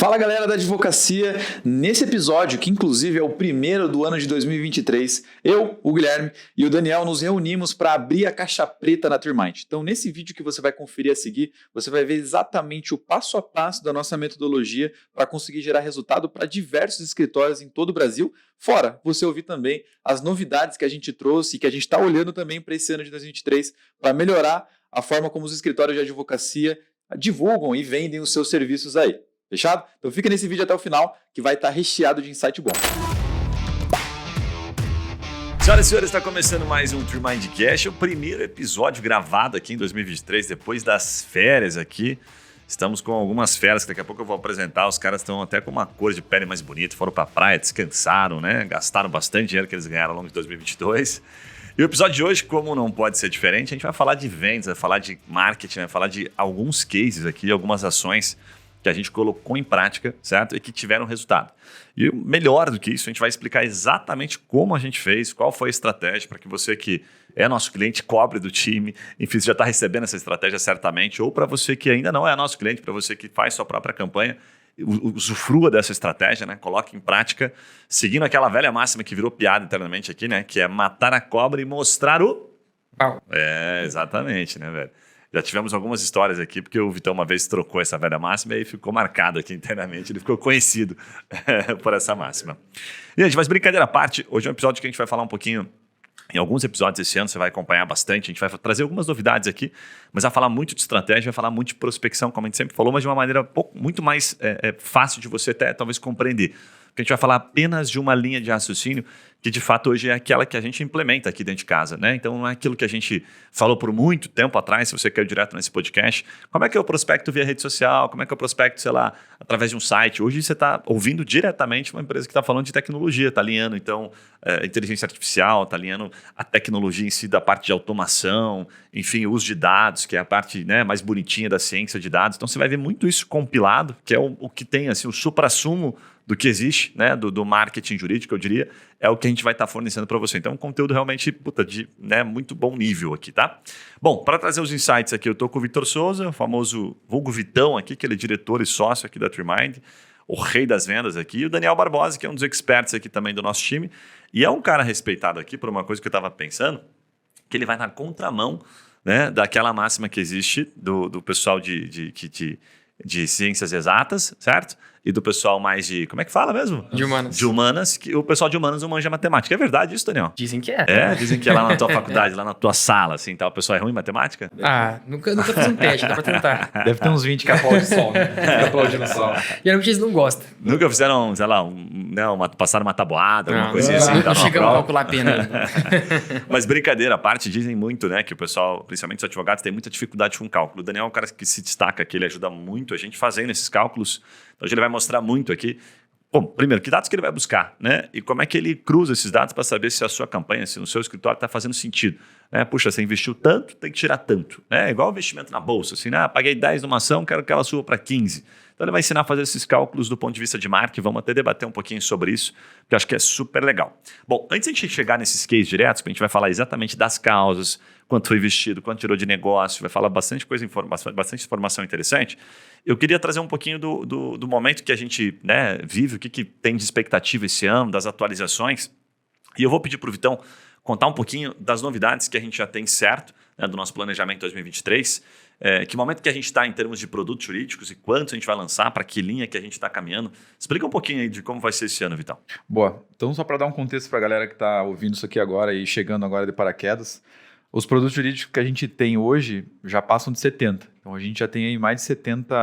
Fala galera da advocacia, nesse episódio, que inclusive é o primeiro do ano de 2023, eu, o Guilherme e o Daniel nos reunimos para abrir a caixa preta na Trimind. Então nesse vídeo que você vai conferir a seguir, você vai ver exatamente o passo a passo da nossa metodologia para conseguir gerar resultado para diversos escritórios em todo o Brasil, fora você ouvir também as novidades que a gente trouxe e que a gente está olhando também para esse ano de 2023 para melhorar a forma como os escritórios de advocacia divulgam e vendem os seus serviços aí. Fechado? Então fica nesse vídeo até o final, que vai estar recheado de insight bom. Senhoras e senhores, está começando mais um TrimindCast, o primeiro episódio gravado aqui em 2023, depois das férias aqui. Estamos com algumas férias que daqui a pouco eu vou apresentar. Os caras estão até com uma cor de pele mais bonita, foram para a praia, descansaram, né? Gastaram bastante dinheiro que eles ganharam ao longo de 2022. E o episódio de hoje, como não pode ser diferente, a gente vai falar de vendas, vai falar de marketing, vai falar de alguns cases aqui, algumas ações que a gente colocou em prática, certo? E que tiveram resultado. E melhor do que isso, a gente vai explicar exatamente como a gente fez, qual foi a estratégia para que você que é nosso cliente, cobre do time, enfim, você já está recebendo essa estratégia certamente, ou para você que ainda não é nosso cliente, para você que faz sua própria campanha, usufrua dessa estratégia, né? Coloque em prática, seguindo aquela velha máxima que virou piada internamente aqui, né? Que é matar a cobra e mostrar o pau. É, exatamente, né, velho? Já tivemos algumas histórias aqui, porque o Vitão uma vez trocou essa velha máxima e aí ficou marcado aqui internamente, ele ficou conhecido por essa máxima. E, gente, mas brincadeira à parte, hoje é um episódio que a gente vai falar um pouquinho, em alguns episódios esse ano você vai acompanhar bastante, a gente vai trazer algumas novidades aqui, mas vai falar muito de estratégia, vai falar muito de prospecção, como a gente sempre falou, mas de uma maneira muito mais fácil de você até talvez compreender. Porque a gente vai falar apenas de uma linha de raciocínio que de fato hoje é aquela que a gente implementa aqui dentro de casa, né? Então não é aquilo que a gente falou por muito tempo atrás, se você quer ir direto nesse podcast. Como é que eu prospecto via rede social? Como é que eu prospecto, sei lá, através de um site? Hoje você está ouvindo diretamente uma empresa que está falando de tecnologia, está alinhando então inteligência artificial, está alinhando a tecnologia em si da parte de automação, enfim, o uso de dados, que é a parte, né, mais bonitinha da ciência de dados. Então você vai ver muito isso compilado, que é o que tem assim, o suprassumo do que existe, né, do marketing jurídico, eu diria, é o que a gente vai estar fornecendo para você. Então, um conteúdo realmente de muito bom nível aqui, tá? Bom, para trazer os insights aqui, eu estou com o Vitor Souza, o famoso vulgo Vitão aqui, que ele é diretor e sócio aqui da Trimind, o rei das vendas aqui, e o Daniel Barbosa, que é um dos experts aqui também do nosso time, e é um cara respeitado aqui por uma coisa que eu estava pensando, que ele vai na contramão, né, daquela máxima que existe do pessoal de ciências exatas, certo? E do pessoal mais de... Como é que fala mesmo? De humanas. De humanas, que o pessoal de humanas não manja matemática. É verdade isso, Daniel? Dizem que é. É, dizem que é lá na tua faculdade, lá na tua sala, assim, tá? O pessoal é ruim em matemática? Ah, nunca fiz um teste, dá pra tentar. Deve ter uns 20 que aplaudem o sol, né? Que aplaudem no sol. Geralmente eles não gostam. Nunca fizeram, sei lá, passaram uma tabuada, alguma coisa assim? Não chegamos a calcular a pena. Mas brincadeira à parte, dizem muito, né, que o pessoal, principalmente os advogados, tem muita dificuldade com cálculo. O Daniel é um cara que se destaca, que ele ajuda muito a gente fazendo esses cálculos. Então, hoje ele vai mostrar muito aqui. Bom, primeiro, que dados que ele vai buscar, né? E como é que ele cruza esses dados para saber se a sua campanha, se o seu escritório está fazendo sentido. Né? Puxa, você investiu tanto, tem que tirar tanto. É igual investimento na bolsa, assim, né? Paguei 10 numa ação, quero que ela suba para 15. Então ele vai ensinar a fazer esses cálculos do ponto de vista de marketing, vamos até debater um pouquinho sobre isso, porque eu acho que é super legal. Bom, antes de a gente chegar nesses cases diretos, a gente vai falar exatamente das causas, quanto foi investido, quanto tirou de negócio, vai falar bastante coisa, bastante informação interessante. Eu queria trazer um pouquinho do momento que a gente, né, vive, o que tem de expectativa esse ano, das atualizações. E eu vou pedir para o Vitão contar um pouquinho das novidades que a gente já tem certo, né, do nosso planejamento 2023. Que momento que a gente está em termos de produtos jurídicos e quantos a gente vai lançar, para que linha que a gente está caminhando. Explica um pouquinho aí de como vai ser esse ano, Vitão. Boa. Então, só para dar um contexto para a galera que está ouvindo isso aqui agora e chegando agora de paraquedas, os produtos jurídicos que a gente tem hoje já passam de 70. Então, a gente já tem aí mais de 70,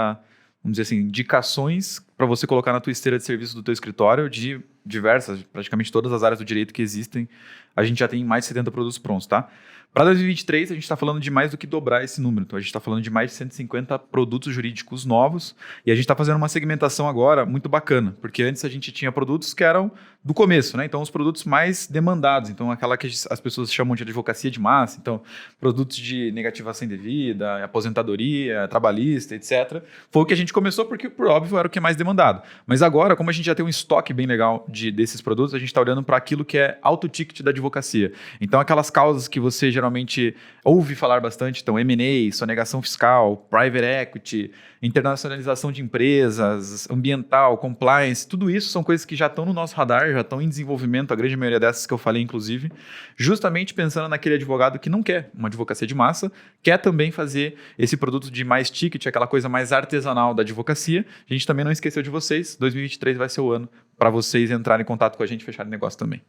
vamos dizer assim, indicações para você colocar na tua esteira de serviço do teu escritório de diversas, praticamente todas as áreas do direito que existem. A gente já tem mais de 70 produtos prontos, tá? Para 2023, a gente está falando de mais do que dobrar esse número. Então, a gente está falando de mais de 150 produtos jurídicos novos e a gente está fazendo uma segmentação agora muito bacana, porque antes a gente tinha produtos que eram do começo, né? Então, os produtos mais demandados. Então, aquela que as pessoas chamam de advocacia de massa. Então, produtos de negativação indevida, aposentadoria, trabalhista, etc. Foi o que a gente começou porque, por óbvio, era o que é mais demandado. demandado. Mas agora, como a gente já tem um estoque bem legal desses produtos, a gente está olhando para aquilo que é alto ticket da advocacia. Então, aquelas causas que você geralmente ouve falar bastante, então M&A, sonegação fiscal, private equity, internacionalização de empresas, ambiental, compliance, tudo isso são coisas que já estão no nosso radar, já estão em desenvolvimento, a grande maioria dessas que eu falei, inclusive, justamente pensando naquele advogado que não quer uma advocacia de massa, quer também fazer esse produto de mais ticket, aquela coisa mais artesanal da advocacia. A gente também não esqueceu de vocês, 2023 vai ser o ano para vocês entrarem em contato com a gente e fecharem negócio também.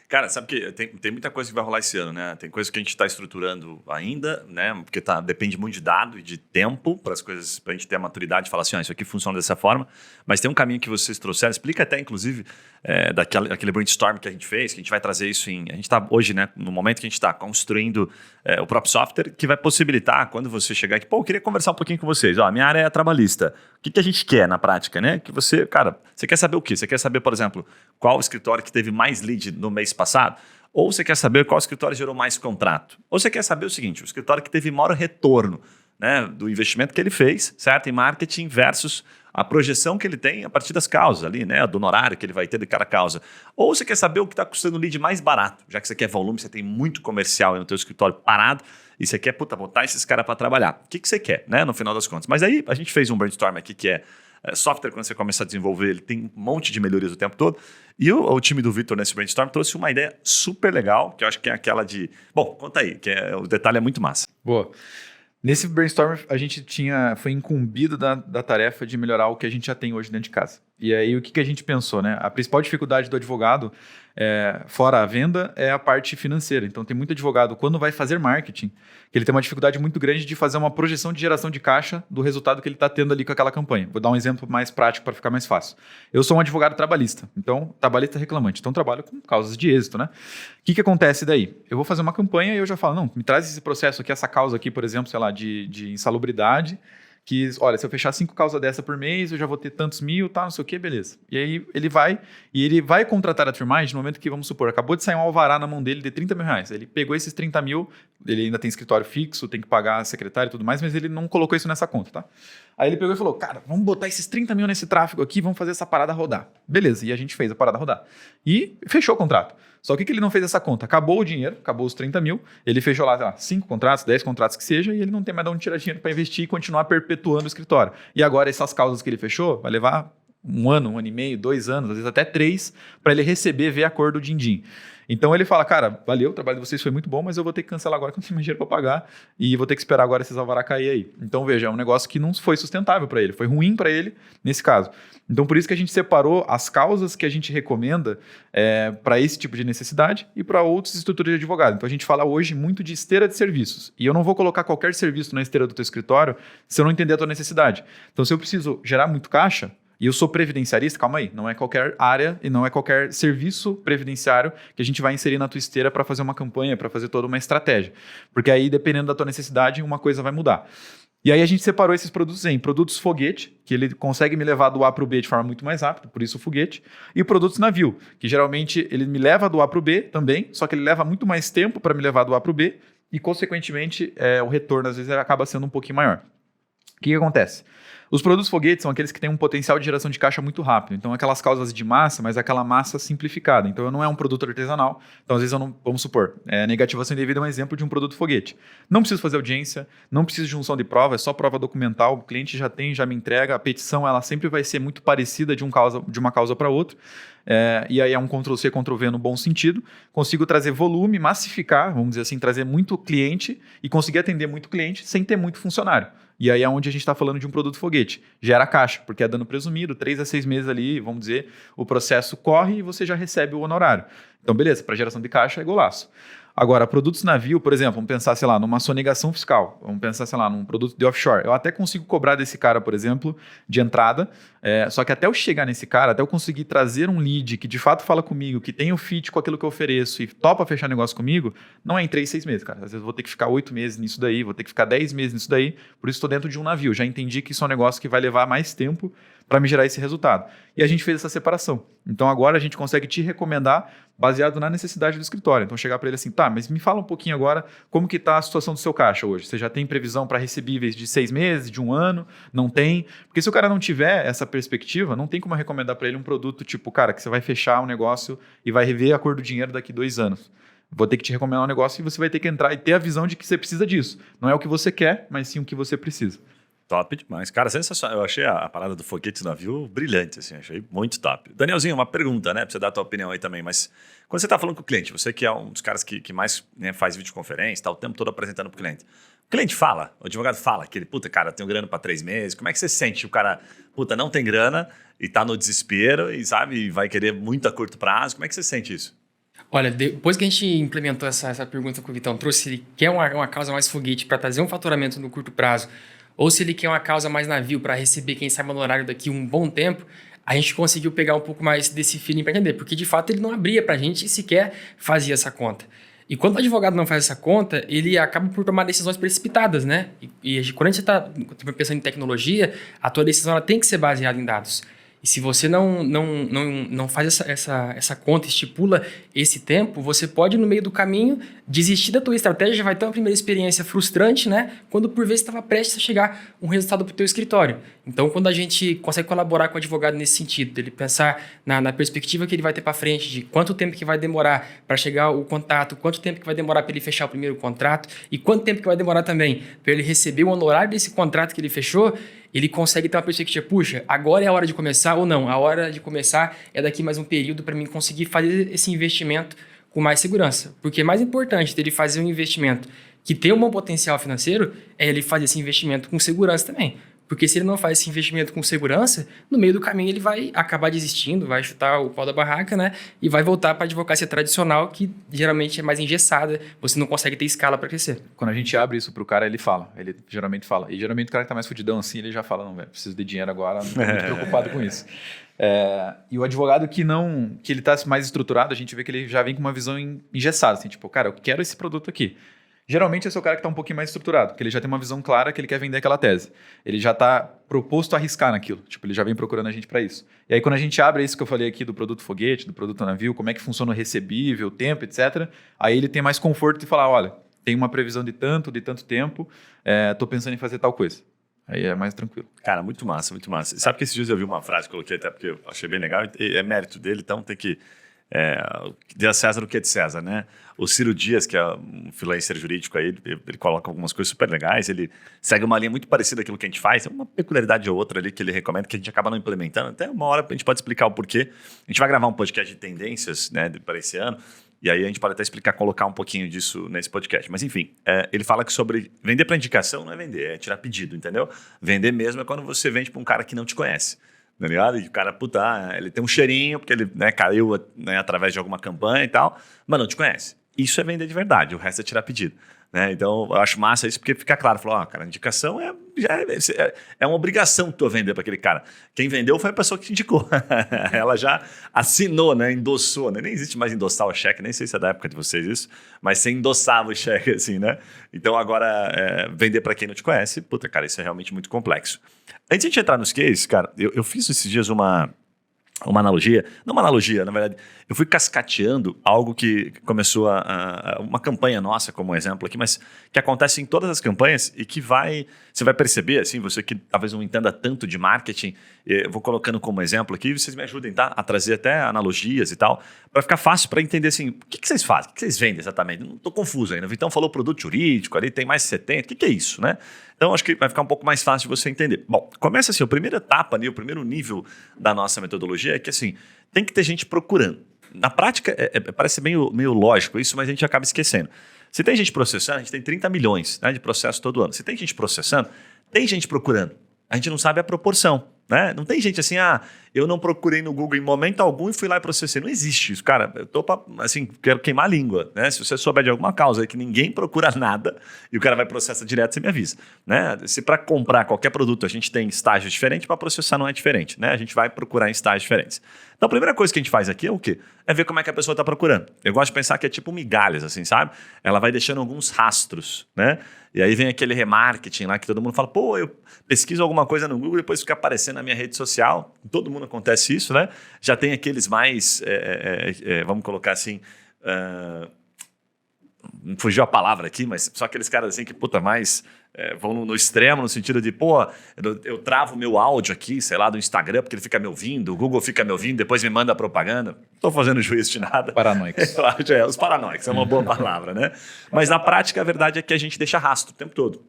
Cara, sabe que tem muita coisa que vai rolar esse ano, né? Tem coisa que a gente está estruturando ainda, né? Porque depende muito de dado e de tempo para as coisas, para a gente ter a maturidade de falar assim, isso aqui funciona dessa forma. Mas tem um caminho que vocês trouxeram, explica até, inclusive, daquele brainstorm que a gente fez, que a gente vai trazer isso a gente está hoje, né? No momento que a gente está construindo o próprio software, que vai possibilitar, quando você chegar aqui, eu queria conversar um pouquinho com vocês. Minha área é trabalhista. O que a gente quer na prática, né? Que você quer saber o quê? Você quer saber, por exemplo, qual o escritório que teve mais lead no mês passado? Ou você quer saber qual escritório gerou mais contrato? Ou você quer saber o seguinte, o escritório que teve maior retorno, né, do investimento que ele fez, certo? Em marketing versus a projeção que ele tem a partir das causas ali, né? Do honorário que ele vai ter de cada causa. Ou você quer saber o que está custando o lead mais barato, já que você quer volume, você tem muito comercial aí no teu escritório parado e você quer, botar esses caras para trabalhar. O que você quer, né? No final das contas. Mas aí a gente fez um brainstorm aqui que é software, quando você começa a desenvolver, ele tem um monte de melhorias o tempo todo. E o time do Victor nesse brainstorm trouxe uma ideia super legal, que eu acho que é aquela de... Bom, conta aí, que o detalhe é muito massa. Boa. Nesse brainstorm, a gente foi incumbido da tarefa de melhorar o que a gente já tem hoje dentro de casa. E aí, o que a gente pensou, né? A principal dificuldade do advogado, fora a venda, é a parte financeira. Então, tem muito advogado, quando vai fazer marketing, que ele tem uma dificuldade muito grande de fazer uma projeção de geração de caixa do resultado que ele está tendo ali com aquela campanha. Vou dar um exemplo mais prático para ficar mais fácil. Eu sou um advogado trabalhista, então, trabalhista reclamante. Então, trabalho com causas de êxito, né? O que acontece daí? Eu vou fazer uma campanha e eu já falo, não, me traz esse processo aqui, essa causa aqui, por exemplo, sei lá, de insalubridade, que, olha, se eu fechar 5 causas dessa por mês, eu já vou ter tantos mil, tá, não sei o que, beleza. E aí ele vai contratar a Trimind no momento que, vamos supor, acabou de sair um alvará na mão dele de 30 mil reais. Ele pegou esses 30 mil, ele ainda tem escritório fixo, tem que pagar a secretária e tudo mais, mas ele não colocou isso nessa conta, tá? Aí ele pegou e falou, cara, vamos botar esses 30 mil nesse tráfego aqui, vamos fazer essa parada rodar. Beleza, e a gente fez a parada rodar. E fechou o contrato. Só que ele não fez essa conta? Acabou o dinheiro, acabou os 30 mil, ele fechou lá 5 contratos, 10 contratos que seja, e ele não tem mais de onde tirar dinheiro para investir e continuar perpetuando o escritório. E agora essas causas que ele fechou, vai levar 1 ano, 1 ano e meio, 2 anos, às vezes até 3, para ele receber, ver a cor do din-din. Então ele fala, cara, valeu, o trabalho de vocês foi muito bom, mas eu vou ter que cancelar agora que eu não tenho mais dinheiro para pagar e vou ter que esperar agora esses alvará cair aí. Então veja, é um negócio que não foi sustentável para ele, foi ruim para ele nesse caso. Então por isso que a gente separou as causas que a gente recomenda para esse tipo de necessidade e para outras estruturas de advogado. Então a gente fala hoje muito de esteira de serviços e eu não vou colocar qualquer serviço na esteira do teu escritório se eu não entender a tua necessidade. Então se eu preciso gerar muito caixa, e eu sou previdenciarista, calma aí, não é qualquer área e não é qualquer serviço previdenciário que a gente vai inserir na tua esteira para fazer uma campanha, para fazer toda uma estratégia. Porque aí, dependendo da tua necessidade, uma coisa vai mudar. E aí a gente separou esses produtos em produtos foguete, que ele consegue me levar do A para o B de forma muito mais rápida, por isso o foguete, e produtos navio, que geralmente ele me leva do A para o B também, só que ele leva muito mais tempo para me levar do A para o B e, consequentemente, o retorno às vezes acaba sendo um pouquinho maior. O que acontece? Os produtos foguetes são aqueles que têm um potencial de geração de caixa muito rápido. Então, aquelas causas de massa, mas aquela massa simplificada. Então, não é um produto artesanal. Então, às vezes, eu não... Vamos supor, negativação indevida é um exemplo de um produto foguete. Não preciso fazer audiência, não preciso de junção de prova, é só prova documental. O cliente já tem, já me entrega. A petição, ela sempre vai ser muito parecida de uma causa para outra. E aí é um Ctrl-C, Ctrl-V no bom sentido. Consigo trazer volume, massificar, vamos dizer assim, trazer muito cliente e conseguir atender muito cliente sem ter muito funcionário. E aí é onde a gente está falando de um produto foguete. Gera caixa, porque é dano presumido, 3 a 6 meses ali, vamos dizer, o processo corre e você já recebe o honorário. Então, beleza, para geração de caixa é golaço. Agora, produtos navio, por exemplo, vamos pensar, sei lá, numa sonegação fiscal, vamos pensar, sei lá, num produto de offshore. Eu até consigo cobrar desse cara, por exemplo, de entrada, só que até eu chegar nesse cara, até eu conseguir trazer um lead que de fato fala comigo, que tem o fit com aquilo que eu ofereço e topa fechar negócio comigo, não é em 3, 6 meses, cara. Às vezes eu vou ter que ficar 8 meses nisso daí, vou ter que ficar 10 meses nisso daí, por isso estou dentro de um navio. Já entendi que isso é um negócio que vai levar mais tempo para me gerar esse resultado. E a gente fez essa separação. Então agora a gente consegue te recomendar baseado na necessidade do escritório. Então chegar para ele assim, tá, mas me fala um pouquinho agora como que está a situação do seu caixa hoje. Você já tem previsão para recebíveis de 6 meses, de 1 ano? Não tem? Porque se o cara não tiver essa perspectiva, não tem como eu recomendar para ele um produto tipo, cara, que você vai fechar um negócio e vai rever a cor do dinheiro daqui 2 anos. Vou ter que te recomendar um negócio e você vai ter que entrar e ter a visão de que você precisa disso. Não é o que você quer, mas sim o que você precisa. Top demais. Cara, sensacional. Eu achei a parada do foguete do navio brilhante, assim. Achei muito top. Danielzinho, uma pergunta, né? Pra você dar a tua opinião aí também. Mas quando você tá falando com o cliente, você que é um dos caras que mais, né, faz videoconferência, tá o tempo todo apresentando pro cliente. O cliente fala, o advogado fala que ele, puta, cara, eu tenho grana para 3 meses. Como é que você sente? O cara, puta, não tem grana e tá no desespero e, sabe, vai querer muito a curto prazo. Como é que você sente isso? Olha, depois que a gente implementou essa pergunta que o Vitão trouxe, se ele quer uma causa mais foguete para trazer um faturamento no curto prazo, ou se ele quer uma causa mais navio para receber, quem sabe, no horário daqui um bom tempo, a gente conseguiu pegar um pouco mais desse feeling para entender, porque de fato ele não abria para a gente e sequer fazia essa conta. E quando o advogado não faz essa conta, ele acaba por tomar decisões precipitadas, né? E quando a gente está pensando em tecnologia, a tua decisão ela tem que ser baseada em dados. E se você não faz essa conta, estipula esse tempo, você pode, no meio do caminho, desistir da tua estratégia, vai ter uma primeira experiência frustrante, né? Quando, por vezes, estava prestes a chegar um resultado para o teu escritório. Então, quando a gente consegue colaborar com o advogado nesse sentido, dele pensar na perspectiva que ele vai ter para frente, de quanto tempo que vai demorar para chegar o contato, quanto tempo que vai demorar para ele fechar o primeiro contrato e quanto tempo que vai demorar também para ele receber o honorário desse contrato que ele fechou, ele consegue ter uma perspectiva, puxa, agora é a hora de começar ou não. A hora de começar é daqui mais um período para mim conseguir fazer esse investimento com mais segurança. Porque mais importante dele fazer um investimento que tem um bom potencial financeiro é ele fazer esse investimento com segurança também. Porque se ele não faz esse investimento com segurança, no meio do caminho ele vai acabar desistindo, vai chutar o pau da barraca, né? E vai voltar para a advocacia tradicional, que geralmente é mais engessada, você não consegue ter escala para crescer. Quando a gente abre isso pro cara, ele fala. Ele geralmente fala. E geralmente o cara que tá mais fudidão assim, ele já fala, não, velho, preciso de dinheiro agora, não tô muito preocupado com isso. E o advogado que ele tá mais estruturado, a gente vê que ele já vem com uma visão engessada, assim, tipo, cara, eu quero esse produto aqui. Geralmente esse é o cara que está um pouquinho mais estruturado, porque ele já tem uma visão clara que ele quer vender aquela tese. Ele já está proposto a arriscar naquilo, tipo, ele já vem procurando a gente para isso. E aí quando a gente abre isso que eu falei aqui do produto foguete, do produto navio, como é que funciona o recebível, o tempo, etc., aí ele tem mais conforto de falar, olha, tem uma previsão de tanto tempo, estou pensando em fazer tal coisa. Aí é mais tranquilo. Cara, muito massa, muito massa. Sabe que esses dias eu vi uma frase, coloquei até porque eu achei bem legal, e é mérito dele, então tem que... de a César o que é de César, né? O Ciro Dias, que é um freelancer jurídico aí, ele coloca algumas coisas super legais, ele segue uma linha muito parecida àquilo que a gente faz, uma peculiaridade ou outra ali que ele recomenda, que a gente acaba não implementando, até uma hora a gente pode explicar o porquê. A gente vai gravar um podcast de tendências, né, para esse ano, e aí a gente pode até explicar, colocar um pouquinho disso nesse podcast. Mas enfim, ele fala que sobre vender para indicação não é vender, é tirar pedido, entendeu? Vender mesmo é quando você vende para um cara que não te conhece. Tá ligado? E o cara, puta, ele tem um cheirinho, porque ele, né, caiu, né, através de alguma campanha e tal, mas não te conhece. Isso é vender de verdade, o resto é tirar pedido. Né? Então, eu acho massa isso, porque fica claro. Falou, cara, a indicação é uma obrigação tu vender para aquele cara. Quem vendeu foi a pessoa que te indicou. Ela já assinou, né, endossou. Né? Nem existe mais endossar o cheque, nem sei se é da época de vocês isso, mas você endossava o cheque, assim, né? Então, agora, vender para quem não te conhece, puta, cara, isso é realmente muito complexo. Antes de a gente entrar nos cases, cara, eu fiz esses dias uma analogia, não uma analogia, na verdade, eu fui cascateando algo que começou uma campanha nossa, como exemplo aqui, mas que acontece em todas as campanhas e que você vai perceber, assim, você que talvez não entenda tanto de marketing, eu vou colocando como exemplo aqui, vocês me ajudem, tá? A trazer até analogias e tal, para ficar fácil para entender, assim, o que vocês fazem, o que vocês vendem exatamente? Não estou confuso ainda, o Vitão falou produto jurídico, ali tem mais de 70, o que é isso, né? Então, acho que vai ficar um pouco mais fácil de você entender. Bom, começa assim, a primeira etapa ali, o primeiro nível da nossa metodologia é que, assim, tem que ter gente procurando. Na prática, parece meio lógico isso, mas a gente acaba esquecendo. Se tem gente processando, a gente tem 30 milhões, né, de processos todo ano. Se tem gente processando, tem gente procurando. A gente não sabe a proporção. Né? Não tem gente assim, eu não procurei no Google em momento algum e fui lá e processei. Não existe isso, cara. Eu tô quero queimar a língua, né? Se você souber de alguma causa que ninguém procura nada e o cara vai processar direto, você me avisa, né? Se para comprar qualquer produto a gente tem estágios diferentes, para processar não é diferente, né? A gente vai procurar em estágios diferentes. Então a primeira coisa que a gente faz aqui é o quê? É ver como é que a pessoa está procurando. Eu gosto de pensar que é tipo migalhas, assim, sabe? Ela vai deixando alguns rastros, né? E aí vem aquele remarketing lá que todo mundo fala, pô, eu pesquiso alguma coisa no Google e depois fica aparecendo na minha rede social, todo mundo acontece isso, né? Já tem aqueles mais, vamos colocar assim, fugiu a palavra aqui, mas só aqueles caras assim que, mais vão no extremo, no sentido de, eu travo meu áudio aqui, sei lá, do Instagram, porque ele fica me ouvindo, o Google fica me ouvindo, depois me manda propaganda. Não estou fazendo juízo de nada. Paranoicos. Os paranoicos, é uma boa palavra, né? Mas na prática, a verdade é que a gente deixa rastro o tempo todo.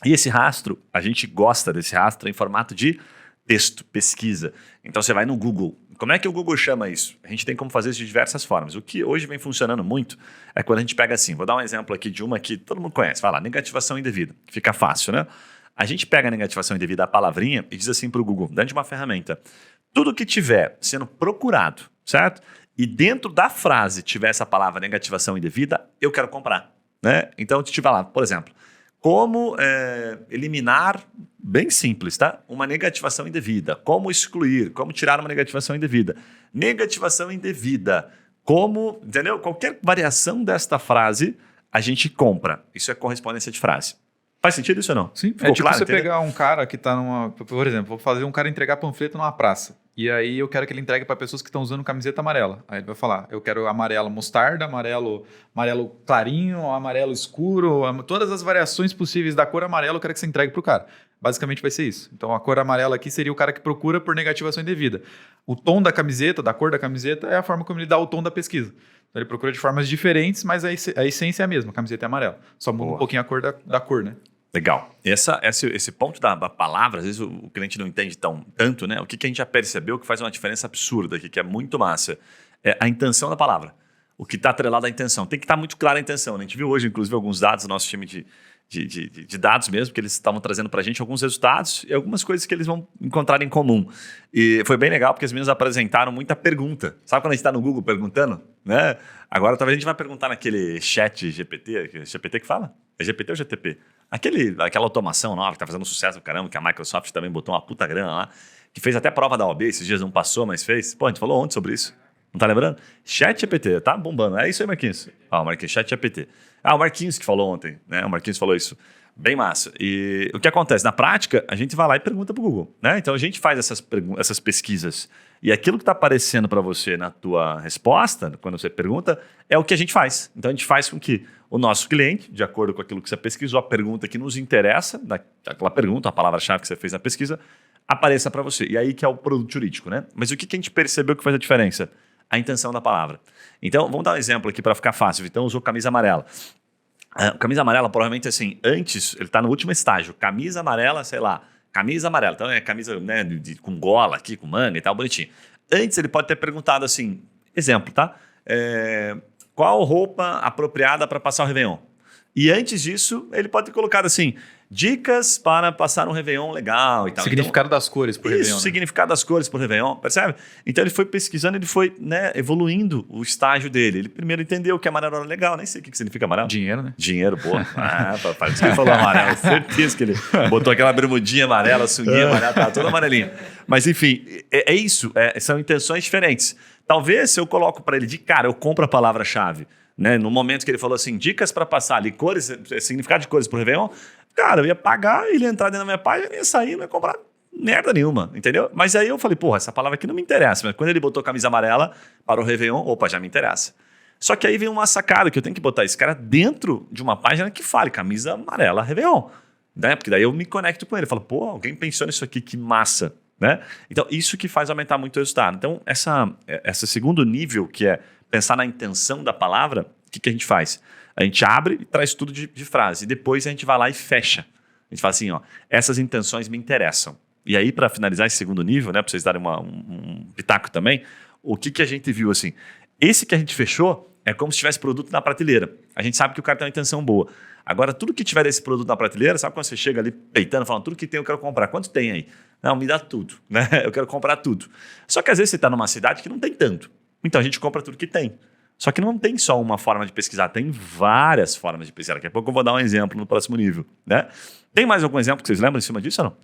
E esse rastro, a gente gosta desse rastro em formato de texto, pesquisa. Então você vai no Google. Como é que o Google chama isso? A gente tem como fazer isso de diversas formas. O que hoje vem funcionando muito é quando a gente pega assim, vou dar um exemplo aqui de uma que todo mundo conhece, vai lá, negativação indevida, que fica fácil, né? A gente pega a negativação indevida, a palavrinha, e diz assim para o Google, dentro de uma ferramenta, tudo que tiver sendo procurado, certo? E dentro da frase tiver essa palavra negativação indevida, eu quero comprar, né? Então, se tiver lá, por exemplo, como eliminar, bem simples, tá? Uma negativação indevida. Como excluir, como tirar uma negativação indevida. Negativação indevida. Como, entendeu? Qualquer variação desta frase, a gente compra. Isso é correspondência de frase. Faz sentido isso ou não? Sim, ficou tipo claro, você entendeu? pegar um cara que tá numa... Por exemplo, vou fazer um cara entregar panfleto numa praça. E aí eu quero que ele entregue para pessoas que estão usando camiseta amarela. Aí ele vai falar, eu quero amarelo mostarda, amarelo clarinho, amarelo escuro, todas as variações possíveis da cor amarela eu quero que você entregue para o cara. Basicamente vai ser isso. Então a cor amarela aqui seria o cara que procura por negativação indevida. O tom da camiseta, da cor da camiseta, é a forma como ele dá o tom da pesquisa. Então ele procura de formas diferentes, mas a essência é a mesma, a camiseta é amarela. Só muda um pouquinho a cor da cor, né? Legal. Esse ponto da palavra, às vezes o cliente não entende tanto, né? O que a gente já percebeu que faz uma diferença absurda aqui, que é muito massa, é a intenção da palavra. O que está atrelado à intenção. Tem que estar muito clara a intenção, né? A gente viu hoje, inclusive, alguns dados do nosso time de dados mesmo, que eles estavam trazendo para a gente alguns resultados e algumas coisas que eles vão encontrar em comum. E foi bem legal, porque as meninas apresentaram muita pergunta. Sabe quando a gente está no Google perguntando? Né? Agora, talvez a gente vai perguntar naquele chat GPT, GPT que fala? É GPT ou GTP? Aquela automação nova que está fazendo sucesso do caramba, que a Microsoft também botou uma puta grana lá, que fez até prova da OAB, esses dias não passou, mas fez. A gente falou ontem sobre isso. Não tá lembrando? ChatGPT, tá bombando. É isso aí, Marquinhos. O Marquinhos, ChatGPT. O Marquinhos que falou ontem, né? O Marquinhos falou isso. Bem massa. E o que acontece? Na prática, a gente vai lá e pergunta pro Google, né? Então a gente faz essas pesquisas. E aquilo que está aparecendo para você na tua resposta, quando você pergunta, é o que a gente faz. Então a gente faz com que o nosso cliente, de acordo com aquilo que você pesquisou, a pergunta que nos interessa, aquela pergunta, a palavra-chave que você fez na pesquisa, apareça para você. E aí que é o produto jurídico, né? Mas o que a gente percebeu que faz a diferença? A intenção da palavra. Então, vamos dar um exemplo aqui para ficar fácil. O Vitão usou camisa amarela. Camisa amarela, provavelmente, assim, antes, ele está no último estágio. Camisa amarela, sei lá, camisa amarela. Então, é camisa, né, com gola aqui, com manga e tal, bonitinho. Antes, ele pode ter perguntado assim, exemplo, tá? Qual roupa apropriada para passar o Réveillon? E antes disso, ele pode ter colocado assim, dicas para passar um Réveillon legal e tal. Significado das cores por Réveillon. Isso, significado das cores por Réveillon, percebe? Então ele foi pesquisando, ele foi, né, evoluindo o estágio dele. Ele primeiro entendeu que amarelo era legal, nem sei o que significa amarelo. Dinheiro, né? Dinheiro, boa. Parece que ele falou amarelo, certeza que ele botou aquela bermudinha amarela, sunguinha amarela, tá toda amarelinha. Mas enfim, é isso, são intenções diferentes. Talvez se eu coloco para ele de cara, eu compro a palavra-chave, né? No momento que ele falou assim, dicas para passar ali, cores, significado de cores por Réveillon, cara, eu ia pagar, ele ia entrar dentro da minha página, ia sair, não ia comprar merda nenhuma, entendeu? Mas aí eu falei, porra, essa palavra aqui não me interessa. Mas quando ele botou camisa amarela para o Réveillon, opa, já me interessa. Só que aí vem uma sacada que eu tenho que botar esse cara dentro de uma página que fale camisa amarela Réveillon, né? Porque daí eu me conecto com ele, falo, pô, alguém pensou nisso aqui, que massa, né? Então, isso que faz aumentar muito o resultado. Então, esse segundo nível, que é pensar na intenção da palavra, o que a gente faz? A gente abre e traz tudo de frase. E depois a gente vai lá e fecha. A gente fala assim, ó, essas intenções me interessam. E aí, para finalizar esse segundo nível, né, para vocês darem um pitaco também, o que a gente viu assim? Esse que a gente fechou é como se tivesse produto na prateleira. A gente sabe que o cara tem uma intenção boa. Agora, tudo que tiver desse produto na prateleira, sabe quando você chega ali peitando, falando, tudo que tem eu quero comprar. Quanto tem aí? Não, me dá tudo, né? Eu quero comprar tudo. Só que às vezes você está numa cidade que não tem tanto. Então a gente compra tudo que tem. Só que não tem só uma forma de pesquisar, tem várias formas de pesquisar. Daqui a pouco eu vou dar um exemplo no próximo nível, né? Tem mais algum exemplo que vocês lembram em cima disso ou não?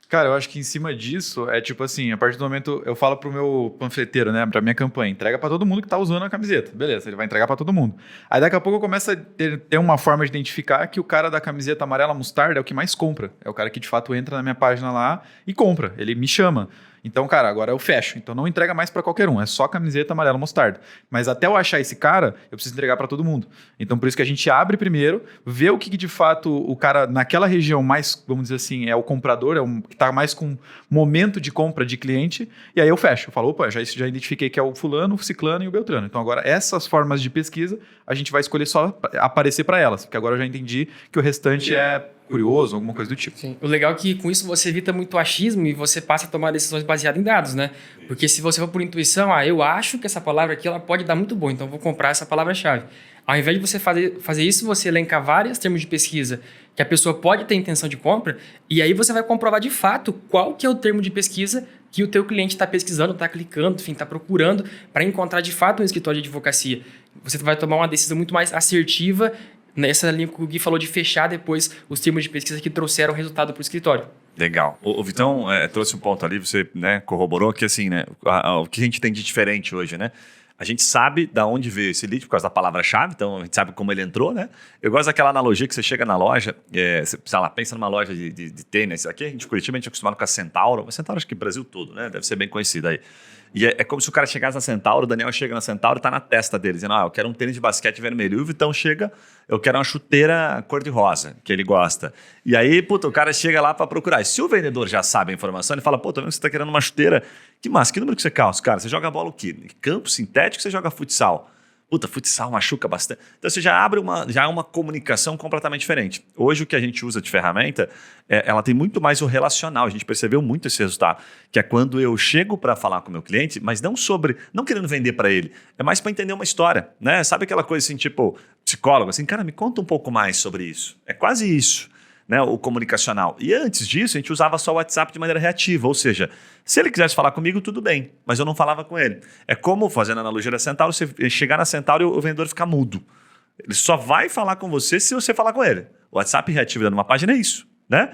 Cara, eu acho que em cima disso é tipo assim, a partir do momento eu falo pro meu panfleteiro, né, pra minha campanha, entrega pra todo mundo que tá usando a camiseta. Beleza, ele vai entregar pra todo mundo. Aí daqui a pouco eu começo a ter uma forma de identificar que o cara da camiseta amarela mostarda é o que mais compra. É o cara que de fato entra na minha página lá e compra, ele me chama. Então, cara, agora eu fecho. Então não entrega mais para qualquer um, é só camiseta amarela mostarda. Mas até eu achar esse cara, eu preciso entregar para todo mundo. Então por isso que a gente abre primeiro, vê o que de fato o cara naquela região mais, vamos dizer assim, é o comprador, que tá mais com momento de compra de cliente, e aí eu fecho. Eu falo, opa, já identifiquei que é o fulano, o ciclano e o beltrano. Então agora essas formas de pesquisa, a gente vai escolher só aparecer para elas, porque agora eu já entendi que o restante é curioso, alguma coisa do tipo. Sim. O legal é que com isso você evita muito achismo e você passa a tomar decisões baseadas em dados, né? Porque se você for por intuição, eu acho que essa palavra aqui ela pode dar muito bom, então eu vou comprar essa palavra-chave. Ao invés de você fazer isso, você elenca vários termos de pesquisa que a pessoa pode ter intenção de compra, e aí você vai comprovar de fato qual que é o termo de pesquisa que o teu cliente está pesquisando, está clicando, enfim, está procurando para encontrar de fato um escritório de advocacia. Você vai tomar uma decisão muito mais assertiva nessa linha que o Gui falou de fechar depois os termos de pesquisa que trouxeram resultado para o escritório. Legal. O Vitão trouxe um ponto ali, você corroborou que assim, o que a gente tem de diferente hoje, né? A gente sabe de onde veio esse lead por causa da palavra-chave, então a gente sabe como ele entrou, né? Eu gosto daquela analogia que você chega na loja, você, sei lá, pensa numa loja de tênis. Aqui a gente, em Curitiba, a gente é acostumado com a Centauro. A Centauro acho que o Brasil todo, né? Deve ser bem conhecida aí. E é como se o cara chegasse na Centauro, o Daniel chega na Centauro e tá na testa dele, dizendo, eu quero um tênis de basquete vermelho. E o Vitão chega, eu quero uma chuteira cor-de-rosa, que ele gosta. E aí, o cara chega lá para procurar. E se o vendedor já sabe a informação, ele fala, tô vendo que você tá querendo uma chuteira. Que massa, que número que você calça? Cara, você joga bola o quê? Campo sintético, você joga futsal? Futsal machuca bastante. Então você já abre uma comunicação completamente diferente. Hoje o que a gente usa de ferramenta, ela tem muito mais o relacional. A gente percebeu muito esse resultado, que é quando eu chego para falar com o meu cliente, mas não querendo vender para ele, é mais para entender uma história, né? Sabe aquela coisa assim, tipo, psicólogo, assim, cara, me conta um pouco mais sobre isso. É quase isso, né? O comunicacional. E antes disso, a gente usava só o WhatsApp de maneira reativa, ou seja, se ele quisesse falar comigo, tudo bem, mas eu não falava com ele. É como, fazendo a analogia da Centauro, você chegar na Centauro e o vendedor ficar mudo. Ele só vai falar com você se você falar com ele. O WhatsApp reativo dentro de uma página é isso, né?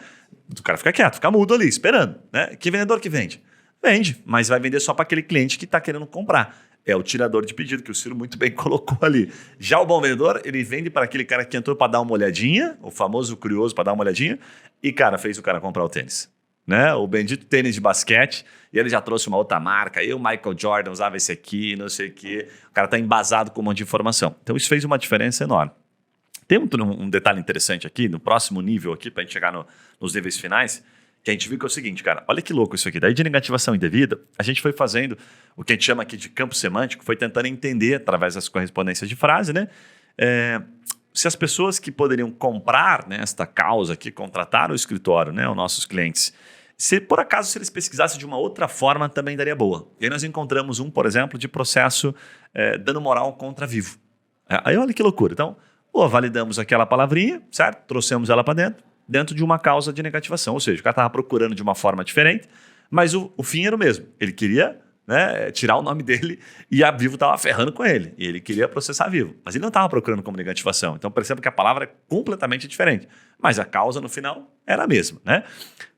O cara fica quieto, fica mudo ali, esperando, né? Que vendedor que vende? Vende, mas vai vender só para aquele cliente que está querendo comprar. É o tirador de pedido, que o Ciro muito bem colocou ali. Já o bom vendedor, ele vende para aquele cara que entrou para dar uma olhadinha, o famoso curioso para dar uma olhadinha, e, cara, fez o cara comprar o tênis. Né? O bendito tênis de basquete, e ele já trouxe uma outra marca, o Michael Jordan usava esse aqui, não sei o quê. O cara está embasado com um monte de informação. Então isso fez uma diferença enorme. Tem um detalhe interessante aqui, no próximo nível aqui, para a gente chegar nos níveis finais, que a gente viu que é o seguinte, cara, olha que louco isso aqui. Daí de negativação indevida, a gente foi fazendo o que a gente chama aqui de campo semântico, foi tentando entender, através das correspondências de frase, né? Se as pessoas que poderiam comprar, né, esta causa aqui, contratar o escritório, né, os nossos clientes, se por acaso eles pesquisassem de uma outra forma, também daria boa. E aí nós encontramos por exemplo, de processo dano moral contra Vivo. Aí olha que loucura. Então, validamos aquela palavrinha, certo? Trouxemos ela para dentro de uma causa de negativação. Ou seja, o cara estava procurando de uma forma diferente, mas o fim era o mesmo. Ele queria, né, tirar o nome dele e a Vivo estava ferrando com ele. E ele queria processar a Vivo. Mas ele não estava procurando como negativação. Então perceba que a palavra é completamente diferente. Mas a causa, no final, era a mesma, né?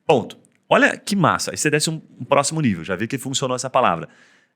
Ponto. Olha que massa. Aí você desce um próximo nível. Já vi que funcionou essa palavra.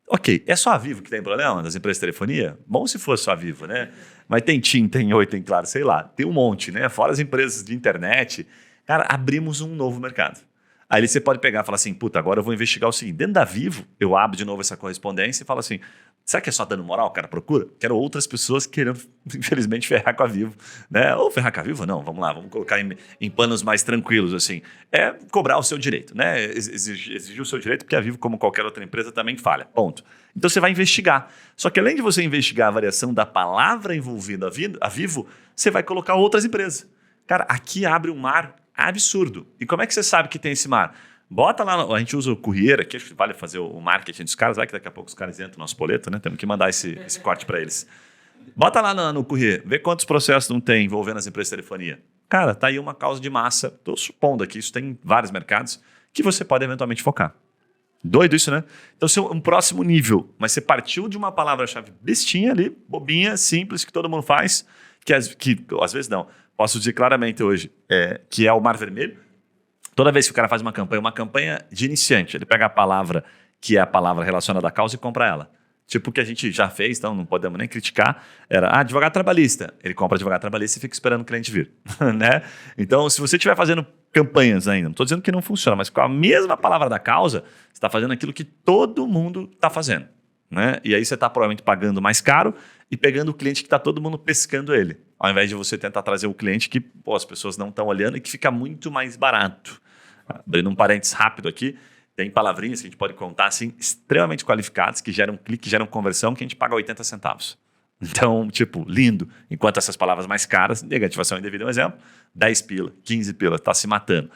Ok, é só a Vivo que tem problema das empresas de telefonia? Bom se fosse só a Vivo, né? Mas tem TIM, tem Oi, tem Claro, sei lá. Tem um monte, né? Fora as empresas de internet. Cara, abrimos um novo mercado. Aí você pode pegar e falar assim, agora eu vou investigar o seguinte. Dentro da Vivo, eu abro de novo essa correspondência e falo assim, será que é só dano moral, cara? Procura. Quero outras pessoas querendo, infelizmente, ferrar com a Vivo. Né? Ou ferrar com a Vivo? Não, vamos lá, vamos colocar em panos mais tranquilos, assim. É cobrar o seu direito, né? Exigir o seu direito, porque a Vivo, como qualquer outra empresa, também falha. Ponto. Então você vai investigar. Só que além de você investigar a variação da palavra envolvida a Vivo, você vai colocar outras empresas. Cara, aqui abre um mar absurdo. E como é que você sabe que tem esse mar? Bota lá, a gente usa o Courier aqui, acho que vale fazer o marketing dos caras, vai que daqui a pouco os caras entram no nosso boleto, né? Temos que mandar esse corte para eles. Bota lá no Courier, vê quantos processos não tem envolvendo as empresas de telefonia. Cara, tá aí uma causa de massa, estou supondo aqui, isso tem em vários mercados, que você pode eventualmente focar. Doido isso, né? Então, se um próximo nível, mas você partiu de uma palavra-chave bestinha ali, bobinha, simples, que todo mundo faz, que às vezes não. Posso dizer claramente hoje, que é o mar vermelho. Toda vez que o cara faz uma campanha de iniciante, ele pega a palavra que é a palavra relacionada à causa e compra ela. Tipo o que a gente já fez, então não podemos nem criticar, era advogado trabalhista. Ele compra advogado trabalhista e fica esperando o cliente vir, né? Então, se você estiver fazendo campanhas ainda, não estou dizendo que não funciona, mas com a mesma palavra da causa, você está fazendo aquilo que todo mundo está fazendo, né? E aí você está provavelmente pagando mais caro e pegando o cliente que está todo mundo pescando ele, ao invés de você tentar trazer o cliente que as pessoas não estão olhando e que fica muito mais barato. Abrindo um parênteses rápido aqui, tem palavrinhas que a gente pode contar assim, extremamente qualificadas, que geram clique, geram conversão, que a gente paga 80 centavos. Então, tipo, lindo. Enquanto essas palavras mais caras, negativação indevida é um exemplo, 10 pila, 15 pila, tá se matando.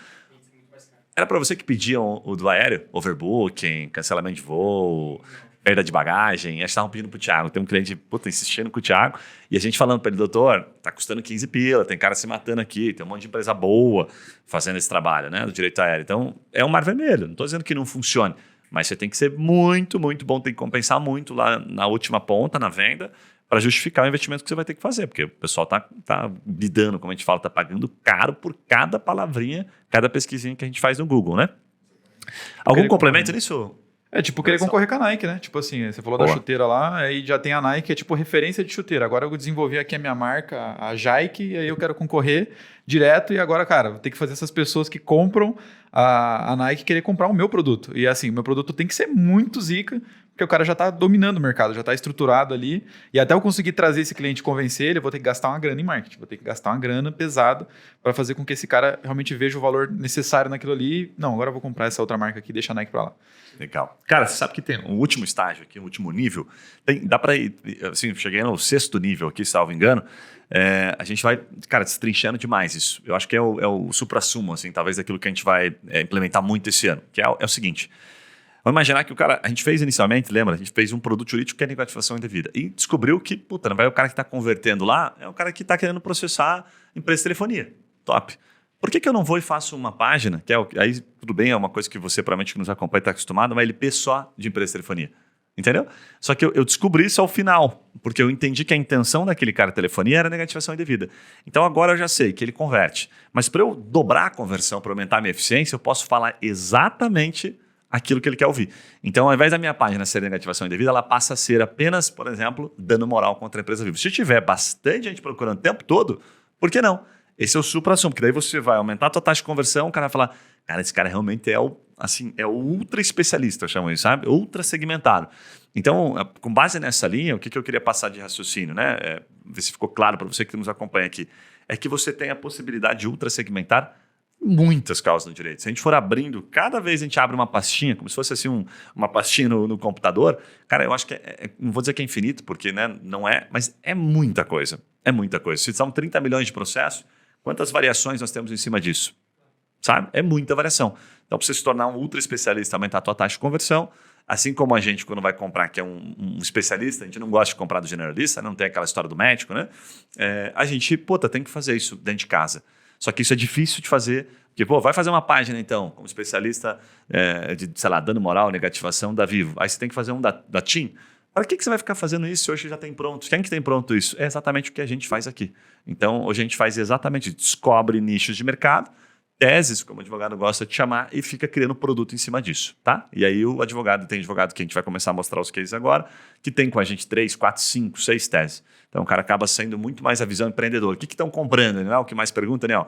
Era para você que pediam o do aéreo, overbooking, cancelamento de voo, perda de bagagem, eles estavam pedindo pro Thiago. Tem um cliente, insistindo com o Thiago, e a gente falando para ele, doutor, tá custando 15 pila, tem cara se matando aqui, tem um monte de empresa boa fazendo esse trabalho, né, do direito aéreo. Então, é um mar vermelho. Não estou dizendo que não funcione, mas você tem que ser muito, muito bom, tem que compensar muito lá na última ponta, na venda, para justificar o investimento que você vai ter que fazer, porque o pessoal tá lidando, como a gente fala, tá pagando caro por cada palavrinha, cada pesquisinha que a gente faz no Google, né? Algum complemento nisso? É tipo querer concorrer com a Nike, né? Tipo assim, você falou da chuteira lá, aí já tem a Nike, é tipo referência de chuteira. Agora eu desenvolvi aqui a minha marca, a Jaike, e aí eu quero concorrer direto. E agora, cara, vou ter que fazer essas pessoas que compram a Nike querer comprar o meu produto. E assim, o meu produto tem que ser muito zica, porque o cara já tá dominando o mercado, já tá estruturado ali. E até eu conseguir trazer esse cliente e convencer ele, eu vou ter que gastar uma grana em marketing, vou ter que gastar uma grana pesada para fazer com que esse cara realmente veja o valor necessário naquilo ali. Não, agora eu vou comprar essa outra marca aqui e deixar a Nike para lá. Legal. Cara, você sabe que tem um último estágio aqui, um último nível. Dá para ir, assim, cheguei no 6º nível aqui, salvo engano. A gente vai, cara, destrinchando demais isso. Eu acho que é o supra-sumo, assim, talvez daquilo que a gente vai implementar muito esse ano. Que é o seguinte. Vamos imaginar que a gente fez inicialmente, lembra? A gente fez um produto jurídico que é negativação indevida. E descobriu que, não vai o cara que está convertendo lá, é o cara que está querendo processar empresa de telefonia. Top. Por que eu não vou e faço uma página, aí tudo bem, é uma coisa que você provavelmente que nos acompanha está acostumado, uma LP só de empresa de telefonia. Entendeu? Só que eu descobri isso ao final, porque eu entendi que a intenção daquele cara de telefonia era negativação indevida. Então agora eu já sei que ele converte. Mas para eu dobrar a conversão, para aumentar a minha eficiência, eu posso falar exatamente aquilo que ele quer ouvir. Então, ao invés da minha página ser negativação indevida, ela passa a ser apenas, por exemplo, dano moral contra a empresa viva. Se tiver bastante gente procurando o tempo todo, por que não? Esse é o supra-sumo, porque daí você vai aumentar a tua taxa de conversão, o cara vai falar, cara, esse cara realmente é o ultra especialista, eu chamo isso, sabe? Ultra segmentado. Então, com base nessa linha, o que eu queria passar de raciocínio, né? Ver se ficou claro para você que nos acompanha aqui, é que você tem a possibilidade de ultra segmentar muitas causas no direito. Se a gente for abrindo, cada vez a gente abre uma pastinha, como se fosse assim uma pastinha no computador, cara, eu acho que não vou dizer que é infinito, porque né, não é, mas é muita coisa. É muita coisa. Se são 30 milhões de processos, quantas variações nós temos em cima disso? Sabe? É muita variação. Então, para você se tornar um ultra especialista, aumentar a tua taxa de conversão, assim como a gente, quando vai comprar, que é um especialista, a gente não gosta de comprar do generalista, não tem aquela história do médico, né? A gente, tem que fazer isso dentro de casa. Só que isso é difícil de fazer, porque, vai fazer uma página, então, como especialista de, sei lá, dano moral, negativação da Vivo. Aí você tem que fazer um da TIM. Para que você vai ficar fazendo isso se hoje já tem pronto? Quem que tem pronto isso? É exatamente o que a gente faz aqui. Então, hoje a gente faz exatamente, descobre nichos de mercado, teses, como o advogado gosta de chamar, e fica criando produto em cima disso, tá? E aí tem advogado que a gente vai começar a mostrar os cases agora, que tem com a gente 3, 4, 5, 6 teses. Então o cara acaba sendo muito mais a visão empreendedora. O que estão comprando, né? O que mais pergunta, né? O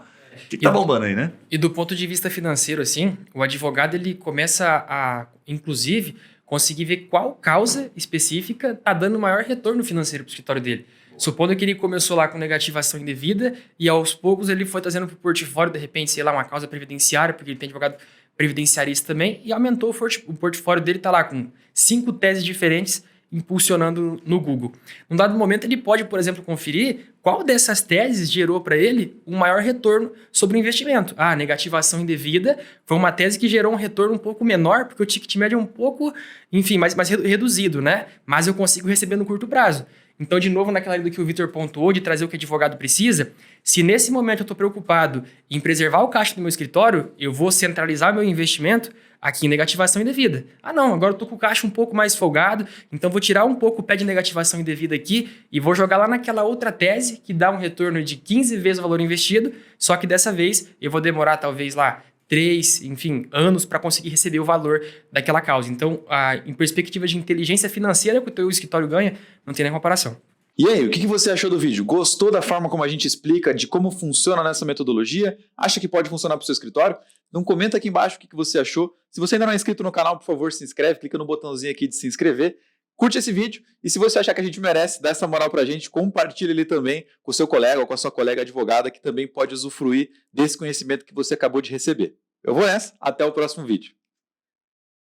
que tá bombando aí, né? E do ponto de vista financeiro, assim, o advogado ele começa a, inclusive, conseguir ver qual causa específica está dando maior retorno financeiro para o escritório dele. Supondo que ele começou lá com negativação indevida e aos poucos ele foi trazendo para o portfólio, de repente, sei lá, uma causa previdenciária, porque ele tem advogado previdenciarista também, e aumentou o portfólio dele, está lá com 5 teses diferentes impulsionando no Google. Num dado momento, ele pode, por exemplo, conferir qual dessas teses gerou para ele um maior retorno sobre o investimento. A negativação indevida foi uma tese que gerou um retorno um pouco menor, porque o ticket médio é um pouco, enfim, mais reduzido, né? Mas eu consigo receber no curto prazo. Então, de novo, naquela área do que o Vitor pontuou, de trazer o que o advogado precisa, se nesse momento eu estou preocupado em preservar o caixa do meu escritório, eu vou centralizar meu investimento aqui em negativação indevida. Ah, não, agora eu estou com o caixa um pouco mais folgado, então vou tirar um pouco o pé de negativação indevida aqui e vou jogar lá naquela outra tese que dá um retorno de 15 vezes o valor investido, só que dessa vez eu vou demorar talvez lá 3, enfim, anos para conseguir receber o valor daquela causa. Então, em perspectiva de inteligência financeira que o teu escritório ganha, não tem nem comparação. E aí, o que você achou do vídeo? Gostou da forma como a gente explica, de como funciona nessa metodologia? Acha que pode funcionar para o seu escritório? Então comenta aqui embaixo o que você achou. Se você ainda não é inscrito no canal, por favor, se inscreve, clica no botãozinho aqui de se inscrever. Curte esse vídeo e se você achar que a gente merece, dá essa moral pra gente, compartilha ele também com o seu colega ou com a sua colega advogada que também pode usufruir desse conhecimento que você acabou de receber. Eu vou nessa, até o próximo vídeo.